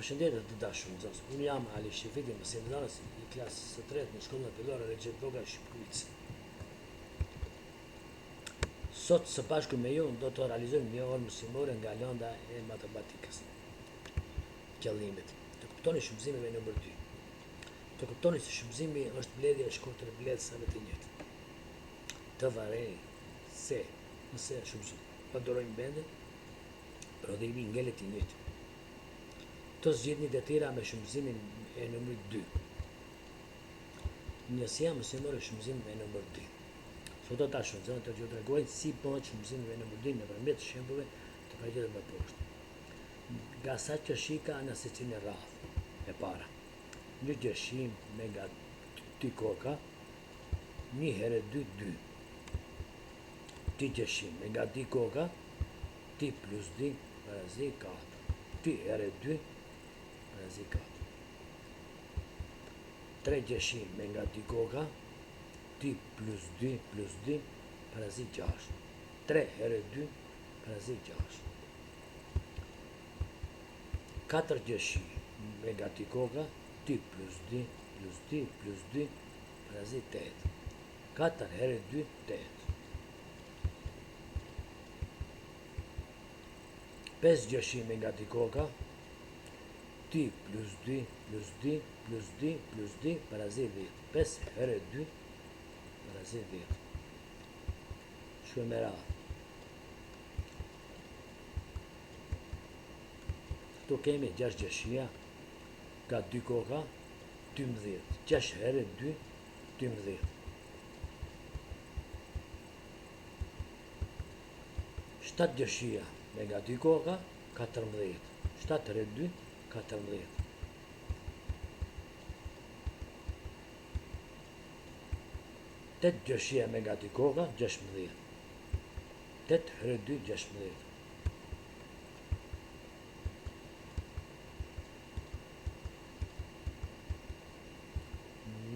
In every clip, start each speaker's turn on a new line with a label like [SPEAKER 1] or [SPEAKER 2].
[SPEAKER 1] Përshëndetje të dashur nxënës. Unë jam Ali Shefiti, mësimdhës i klasës së tretë në shkollën fillore Recep Doga Shqipërisë. Sot së bashku me ju do të realizojmë një orë mësimore nga lënda e matematikës. Qëllimit. Të kuptoni shfrytëzimeve nëmër 2. Të kuptoni se shfrytëzimi është mbledhja e shkurtër e mbledhësave të njëjtë. Të varej se nëse përdorojmë bende, prodhimi ngelet i njëjtë. Të zgjidhni detyrë me shfrytëzimin e numrit 2. Njësia mësimore shfrytëzim me numër 2. Sot do ta shohim të ju tregoj si bëhet shfrytëzimi me numër 2 nëpërmjet shembullve të përgjithshme më poshtë. Nga sa që shika në secilin radhë e para. Një gjeshim me nga ti koka, 1 herë 2, 2. Ti gjeshim me nga ti koka, ti plus 2, parazi 4. Ti herë 2, parazi 4. 3 gjeshim me nga ti koka, ti plus 2, parazi 6. 3 herë 2, parazi 6. 4 gjeshim me nga ti koka, ti plus 2, parazi 8. 4 herë 2, 8. 5 gjeshim me nga ti koka, ti plus 2, parazi 10. 5 herë 2, parazi 10. Shumë me radhë. Këtu kemi 6 gjeshia ka 2 koka, 12. 6 herë 2, 12. 7 gjeshia me nga 2 koka, 14. 7 herë 2, 14. 8 gjeshia me nga 2 koka, 16. 8 herë 2, 16.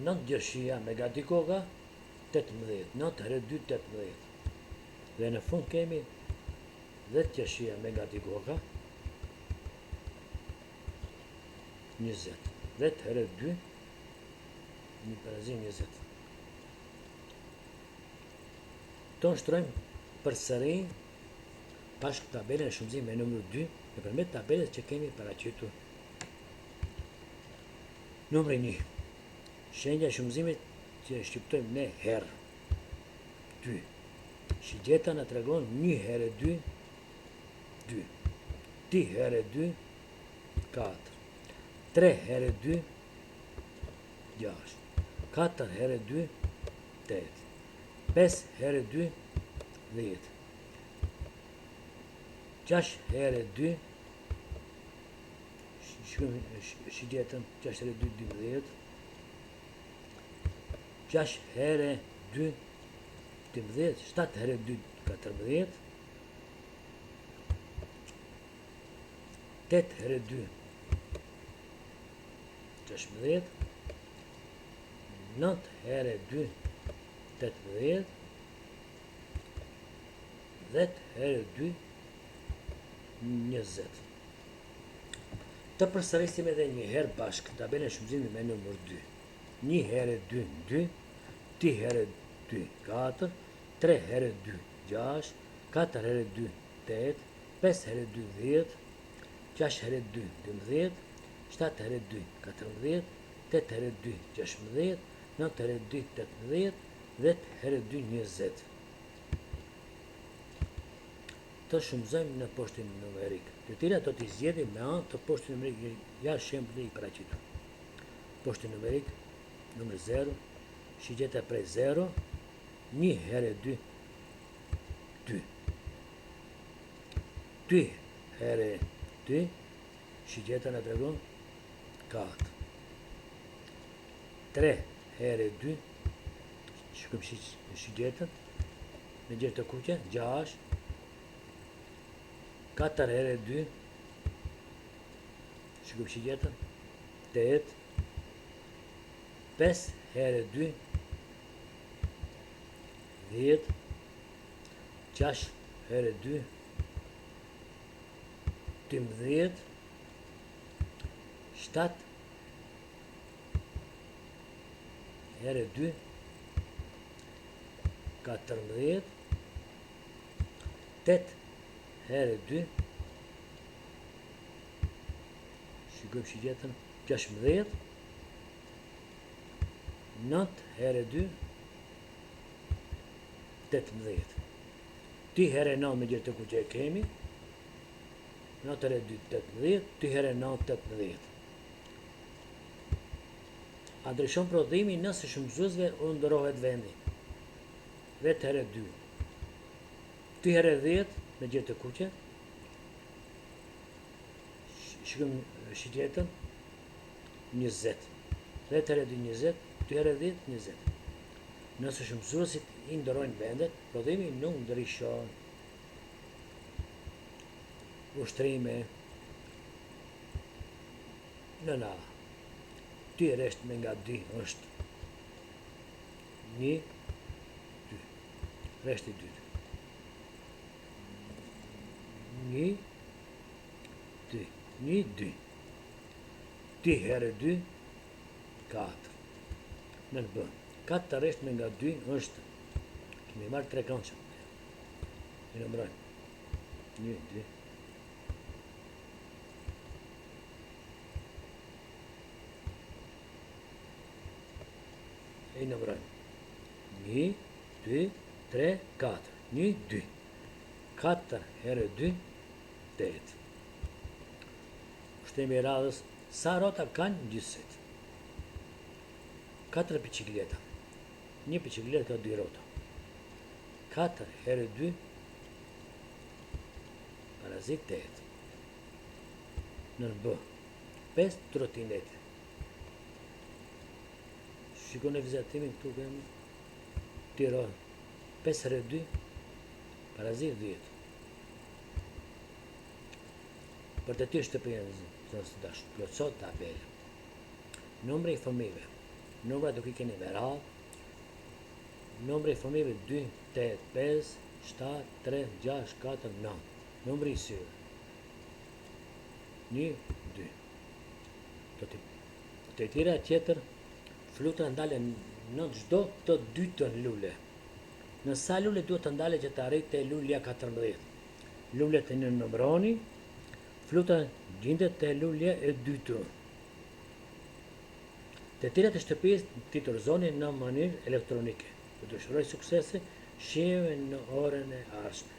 [SPEAKER 1] 9 gjeshia me nga 2 koka, 18. 9 herë 2, 18. Dhe në fund kemi 10 gjeshia me nga 2 koka, 20. 10 herë 2, një parazi 20. Të nështrojmë përsëri bashkë tabelën e shfrytëzimit me numër 2 nëpërmjet tabelës që kemi paraqitur. Numri 1. Shenja e shfrytëzimit që e shqiptojmë ne herë 2. Shigjeta na tregon 1 herë 2, 2. Ti herë 2, 4. 3 herë 2, 6. 4 herë 2, 8. 5 herë 2, 10. 6 herë 2, shigjetën 6 herë 2, 12. 6 herë 2, 12. 7 herë 2, 14. 8 herë 2, 16. 9 herë 2, 18. 10 herë 2, 20. Të përsërisim edhe një herë bashkë tabelën e shfrytëzimit me numër 2. 1 herë 2, 2. Ti herë 2, 4. 3 herë 2, 6. 4 herë 2, 8. 5 herë 2, 10. 6 herë 2, 12. 7 herë 2, 14. 8 herë 2, 16. 9 herë 2, 18. 10 herë 2, 20. Të shfrytëzojmë në poshtin numerik. Detyra do t'i zgjedhim me anë të poshtit numerik jashtë shembullit i paraqitur. Poshti numerik numër 0, shigjeta prej 0, 1 herë 2, 2. 2 herë 2, shigjeta na tregon 4. 3 herë 2, shikojmë shigjetën me gjerë të kuqe, 6. 4 herë 2, shikojmë shigjetën, 8. 5 herë 2, 10. 6 herë 2, 12. 7 herë 2 14 8 herë 2 shikojmë që jetën 16 9 herë 2 18 2 herë 9 me gjithë të ku që e kemi 9 herë 2 18 2 herë 9 18 a ndryshon prodhimi nëse shumëzuesve u ndërohet vendi vetë herë 2 2 herë 10 me gjithë të kuqe shikojmë shitjetën 20 10 herë 2 20 2 herë 10 20 nëse shumëzuesit i ndërojnë vendet prodhimi nuk ndryshon ushtrime nëna 2 resht me nga 2 është 1 2 reshti 2 1 2 1 2 2 herë 2 4 në në bën 4 resht me nga 2 është kemi marrë 3 kanësha i nëmrojnë 1 2 e nëmrojnë 1 2 3 4 1 2 4 herë 2 8 ushtemi i radhës sa rrota kanë gjysët 4 bicikleta një biciklet ka 2 rrota 4 herë 2 parazit 8 në bë 5 trotinete shikoni vizatimin këtu kemi tiro 5 herë 2 parazit 10 për të tjerë shtëpinë zënës të dashur plotësot tabela numri i fëmijëve numra duke i keni me radhë numri i fëmijëve 2 8 5 7 3 6 4 9 numri i syve 1 2 të tjera tjetër flutura ndalen në çdo të dytën lule. Në sa lule duhet të ndale që të arrijë te lulja 14. Lulet e nëmroni, flutura gjendet te lulja e dytë. Të tjerat e shtëpisë titullozoni në mënyrë elektronike. Ju dëshiroj suksese, shihemi në orën e ardhshme.